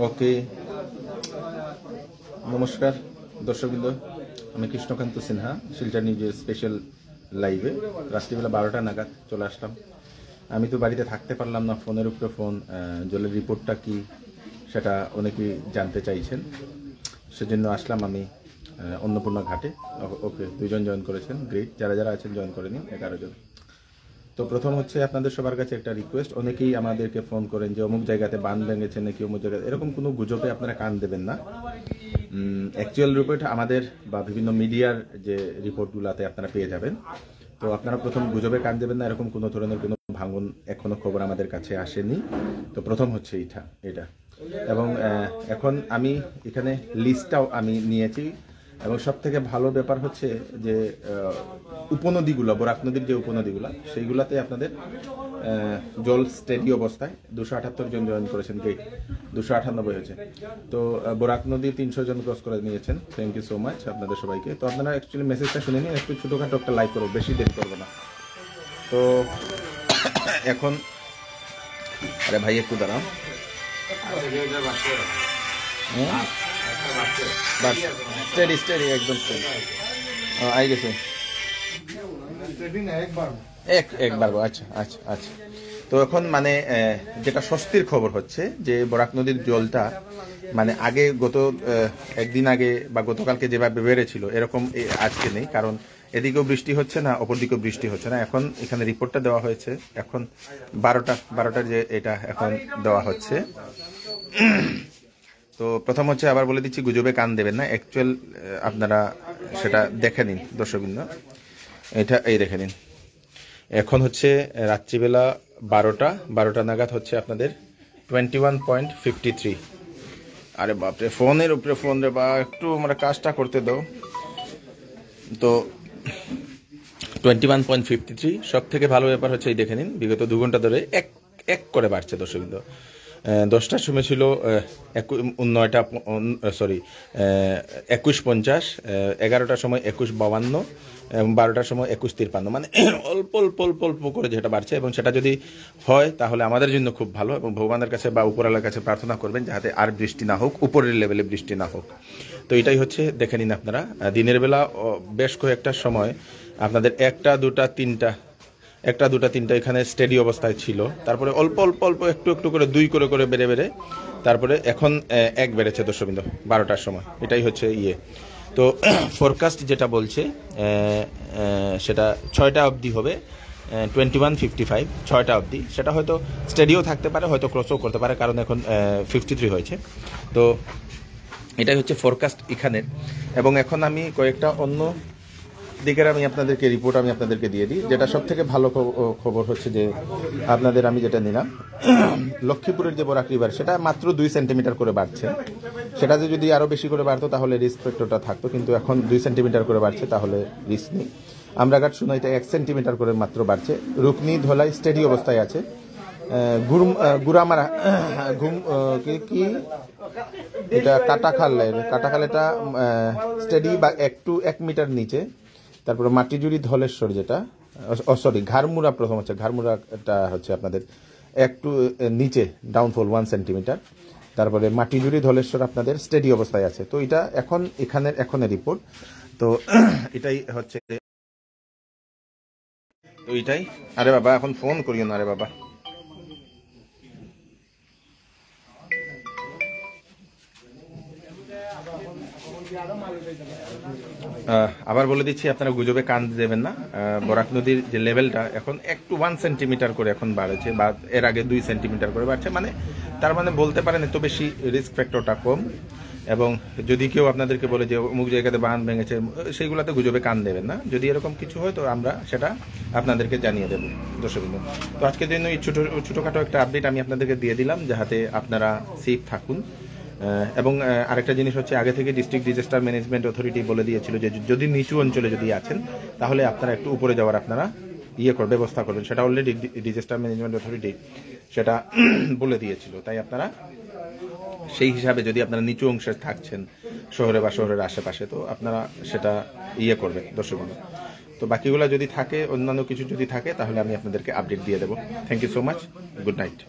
ওকে, নমস্কার দর্শকবৃন্দ, আমি কৃষ্ণকান্ত সিনহা, শিলচর নিউজের স্পেশাল লাইভে রাত্রিবেলা 12টা নাগাদ চলে আসলাম। আমি তো বাড়িতে থাকতে পারলাম না, ফোনের উপরে ফোন, জলের রিপোর্টটা কি সেটা অনেকেই জানতে চাইছেন, সেজন্য আসলাম আমি অন্নপূর্ণা ঘাটে। ওকে, 2 জন জয়েন করেছেন, গ্রেট। যারা যারা আছেন জয়েন করে নিন, 11 জন। তো প্রথম হচ্ছে আপনাদের সবার কাছে একটা রিকোয়েস্ট, অনেকেই আমাদেরকে ফোন করেন যে অমুক জায়গাতে বাঁধ ভেঙেছে নাকি অমুক জায়গায়, এরকম কোনো গুজবে আপনারা কান দেবেন না। অ্যাকচুয়াল রিপোর্ট আমাদের বা বিভিন্ন মিডিয়ার যে রিপোর্টগুলোতে আপনারা পেয়ে যাবেন। তো আপনারা প্রথম গুজবে কান দেবেন না, এরকম কোনো ধরনের কোনো ভাঙন এখনো খবর আমাদের কাছে আসেনি। তো প্রথম হচ্ছে এটা। এবং এখন আমি এখানে লিস্টটাও আমি নিয়েছি, এবং সব থেকে ভালো ব্যাপার হচ্ছে যে উপনদীগুলো, বরাক নদীর যে উপনদীগুলো, সেইগুলোতে আপনাদের জল স্টেডি অবস্থায় 278 জন জয়েন করেছেন, গেট 298 হয়েছে। তো বরাক নদী 300 জন ক্রস করে নিয়েছেন। থ্যাংক ইউ সো মাচ আপনাদের সবাইকে। তো আপনারা অ্যাকচুয়ালি মেসেজটা শুনে নিন, একটু ছোটোখাটো একটা লাইক করবো, বেশি দেরি করবো না। তো এখন আরে ভাই একটু দাঁড়াও, স্টেডি একদম স্টেডি আই গেছে একবার। আচ্ছা। তো এখন মানে যেটা স্বস্তির খবর হচ্ছে যে বরাক নদীর জলটা মানে আগে গত একদিন আগে বা গতকালকে যেভাবে বেড়েছিল এরকম আজকে নেই, কারণ এদিকেও বৃষ্টি হচ্ছে না, অপর দিকেও বৃষ্টি হচ্ছে না। এখন এখানে রিপোর্টটা দেওয়া হয়েছে, এখন 12টার যে এটা এখন দেওয়া হচ্ছে। তো প্রথম হচ্ছে আবার বলে দিচ্ছি, গুজবে কান দেবেন না। অ্যাকচুয়াল আপনারা সেটা দেখে নিন দর্শকবৃন্দ, এটা এই দেখে নিন। এখন হচ্ছে রাত্রিবেলা 12টা নাগাদ হচ্ছে আপনাদের 21.53। আরে বাপরে, ফোনের উপরে ফোন রে বা, একটু আমরা কাজটা করতে দাও। তো 21.53। সব থেকে ভালো ব্যাপার হচ্ছে এই দেখে নিন, বিগত 2 ঘন্টা ধরে এক করে বাড়ছে দর্শকবৃন্দ। 10টার সময় ছিল 21.50, 11টার সময় 21.52, এবং 12টার সময় 21.53। মানে অল্প করে যেটা বাড়ছে, এবং সেটা যদি হয় তাহলে আমাদের জন্য খুব ভালো, এবং ভগবানের কাছে বা উপরওয়ালার কাছে প্রার্থনা করবেন যাতে আর বৃষ্টি না হোক, উপরের লেভেলে বৃষ্টি না হোক। তো এটাই হচ্ছে, দেখে নিন আপনারা। দিনের বেলা বেশ কয়েকটা সময় আপনাদের 1টা 2টা 3টা এখানে স্টেডি অবস্থায় ছিল, তারপরে অল্প একটু করে 2 করে বেড়ে তারপরে এখন 1 বেড়েছে দর্শকবৃন্দ 12টার সময়। এটাই হচ্ছে তো ফোরকাস্ট যেটা বলছে সেটা 6টা অবধি হবে, 21.55 6টা অবধি। সেটা হয়তো স্টেডিও থাকতে পারে, হয়তো ক্রসও করতে পারে, কারণ এখন 53 হয়েছে। তো এটাই হচ্ছে ফোরকাস্ট এখানের। এবং এখন আমি কয়েকটা অন্য দিকের আমি আপনাদেরকে রিপোর্ট আমি আপনাদেরকে দিয়ে দিই। যেটা সব থেকে ভালো খবর হচ্ছে যে আপনাদের আমি যেটা নিলাম, লক্ষ্মীপুরের যে বরাক রিভার, সেটা মাত্র 2 সেন্টিমিটার করে বাড়ছে। সেটা যদি আরও বেশি করে বাড়তো তাহলে রিস্ক ফ্যাক্টরটা থাকতো, কিন্তু এখন 2 সেন্টিমিটার করে বাড়ছে, তাহলে রিস্ক নেই। আমরাঘাট সোনাইতে 1 সেন্টিমিটার করে মাত্র বাড়ছে। রুকনি ধলাই স্টেডি অবস্থায় আছে। গুড়ামারা কি এটা কাটাখাল এটা স্টেডি বা 1 মিটার নিচে। তারপরে মাটিজুড়ি ধলেশ্বর যেটা ঘাড়মুড়া, প্রথম হচ্ছে ঘাড়মুড়াটা হচ্ছে আপনাদের একটু নিচে, ডাউনফল 1 সেন্টিমিটার। তারপরে মাটিজুড়ি ধলেশ্বর আপনাদের স্টেডি অবস্থায় আছে। তো এটা এখনের রিপোর্ট। তো এটাই হচ্ছে, তো এটাই। আরে বাবা, এখন ফোন করিও না, আরে বাবা। আবার বলে দিচ্ছি, আপনারা গুজবে কান দেবেন না। বরাক নদীর যে লেভেলটা এখন একটু 1 সেন্টিমিটার করে এখন বাড়ছে, বা এর আগে 2 সেন্টিমিটার করে বাড়ছে। মানে তার মানে বলতে পারেন এত বেশি রিস্ক ফ্যাক্টরটা কম। এবং যদি কেউ আপনাদেরকে বলে যে অমুক জায়গাতে বাঁধ ভেঙেছে, সেইগুলোতে গুজবে কান দেবেন না। যদি এরকম কিছু হয় তো আমরা সেটা আপনাদেরকে জানিয়ে দেবো দর্শকবৃন্দ। তো আজকের জন্য এই ছোটোখাটো একটা আপডেট আমি আপনাদেরকে দিয়ে দিলাম, যাতে আপনারা সেফ থাকুন। এবং আরেকটা জিনিস হচ্ছে, আগে থেকে ডিস্ট্রিক্ট ডিজাস্টার ম্যানেজমেন্ট অথরিটি বলে দিয়েছিল যে যদি নিচু অঞ্চলে যদি আছেন তাহলে আপনারা একটু উপরে যাওয়ার আপনারা ব্যবস্থা করবেন। সেটা অলরেডি ডিজাস্টার ম্যানেজমেন্ট অথরিটি সেটা বলে দিয়েছিল। তাই আপনারা সেই হিসাবে যদি আপনারা নিচু অংশে থাকছেন শহরে বা শহরের আশেপাশে, তো আপনারা সেটা করবেন দর্শকবৃন্দ। তো বাকিগুলো যদি থাকে, অন্যান্য কিছু যদি থাকে, তাহলে আমি আপনাদেরকে আপডেট দিয়ে দেবো। Thank you so much, good night.